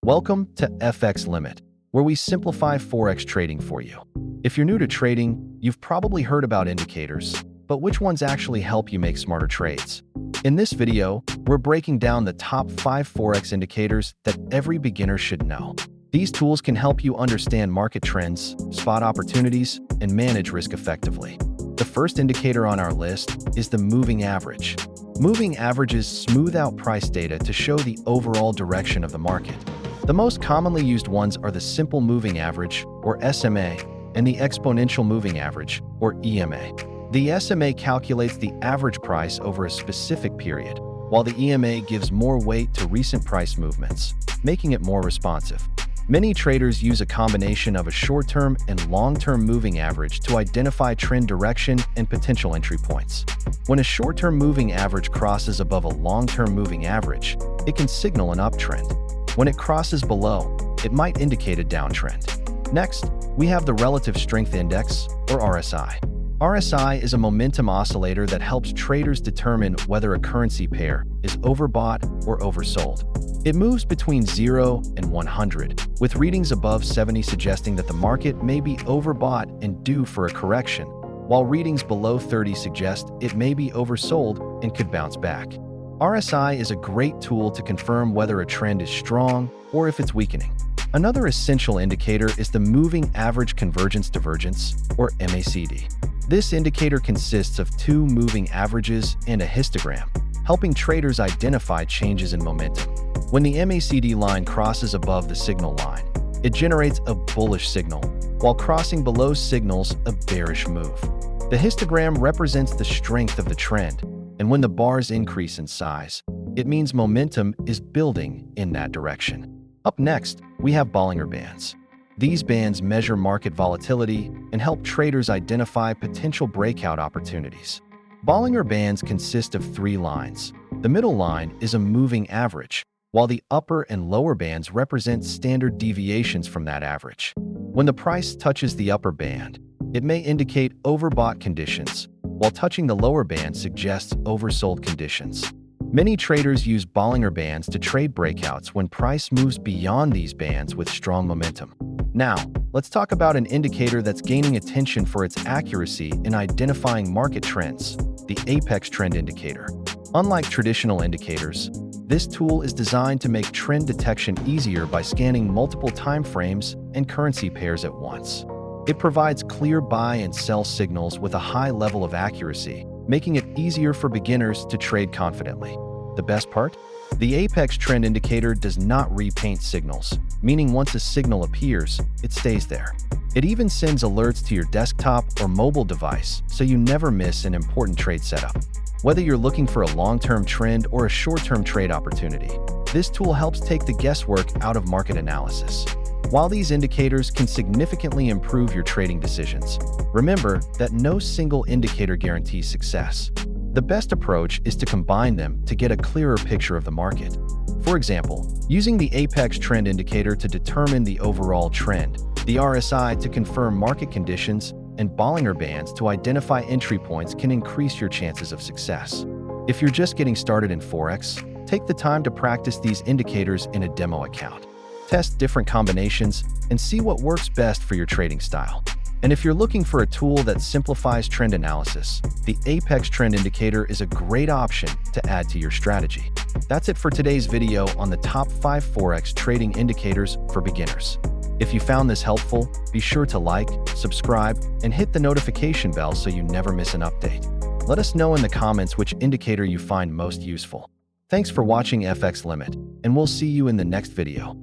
Welcome to FX Limit, where we simplify Forex trading for you. If you're new to trading, you've probably heard about indicators, but which ones actually help you make smarter trades? In this video, we're breaking down the top 5 Forex indicators that every beginner should know. These tools can help you understand market trends, spot opportunities, and manage risk effectively. The first indicator on our list is the moving average. Moving averages smooth out price data to show the overall direction of the market. The most commonly used ones are the simple moving average, or SMA, and the exponential moving average, or EMA. The SMA calculates the average price over a specific period, while the EMA gives more weight to recent price movements, making it more responsive. Many traders use a combination of a short-term and long-term moving average to identify trend direction and potential entry points. When a short-term moving average crosses above a long-term moving average, it can signal an uptrend. When it crosses below, it might indicate a downtrend. Next, we have the Relative Strength Index, or RSI. RSI is a momentum oscillator that helps traders determine whether a currency pair is overbought or oversold. It moves between 0 and 100, with readings above 70 suggesting that the market may be overbought and due for a correction, while readings below 30 suggest it may be oversold and could bounce back. RSI is a great tool to confirm whether a trend is strong or if it's weakening. Another essential indicator is the Moving Average Convergence Divergence, or MACD. This indicator consists of 2 moving averages and a histogram, helping traders identify changes in momentum. When the MACD line crosses above the signal line, it generates a bullish signal, while crossing below signals a bearish move. The histogram represents the strength of the trend, and when the bars increase in size, it means momentum is building in that direction. Up next, we have Bollinger Bands. These bands measure market volatility and help traders identify potential breakout opportunities. Bollinger Bands consist of 3 lines. The middle line is a moving average, while the upper and lower bands represent standard deviations from that average. When the price touches the upper band, it may indicate overbought conditions, while touching the lower band suggests oversold conditions. Many traders use Bollinger Bands to trade breakouts when price moves beyond these bands with strong momentum. Now, let's talk about an indicator that's gaining attention for its accuracy in identifying market trends, the Apex Trend Indicator. Unlike traditional indicators, this tool is designed to make trend detection easier by scanning multiple time frames and currency pairs at once. It provides clear buy and sell signals with a high level of accuracy, making it easier for beginners to trade confidently. The best part? The Apex Trend Indicator does not repaint signals, meaning once a signal appears, it stays there. It even sends alerts to your desktop or mobile device, so you never miss an important trade setup. Whether you're looking for a long-term trend or a short-term trade opportunity, this tool helps take the guesswork out of market analysis. While these indicators can significantly improve your trading decisions, remember that no single indicator guarantees success. The best approach is to combine them to get a clearer picture of the market. For example, using the Apex Trend Indicator to determine the overall trend, the RSI to confirm market conditions, and Bollinger Bands to identify entry points can increase your chances of success. If you're just getting started in Forex, take the time to practice these indicators in a demo account. Test different combinations and see what works best for your trading style. And if you're looking for a tool that simplifies trend analysis, the Apex Trend Indicator is a great option to add to your strategy. That's it for today's video on the top 5 Forex trading indicators for beginners. If you found this helpful, be sure to like, subscribe, and hit the notification bell so you never miss an update. Let us know in the comments which indicator you find most useful. Thanks for watching FX Limit, and we'll see you in the next video.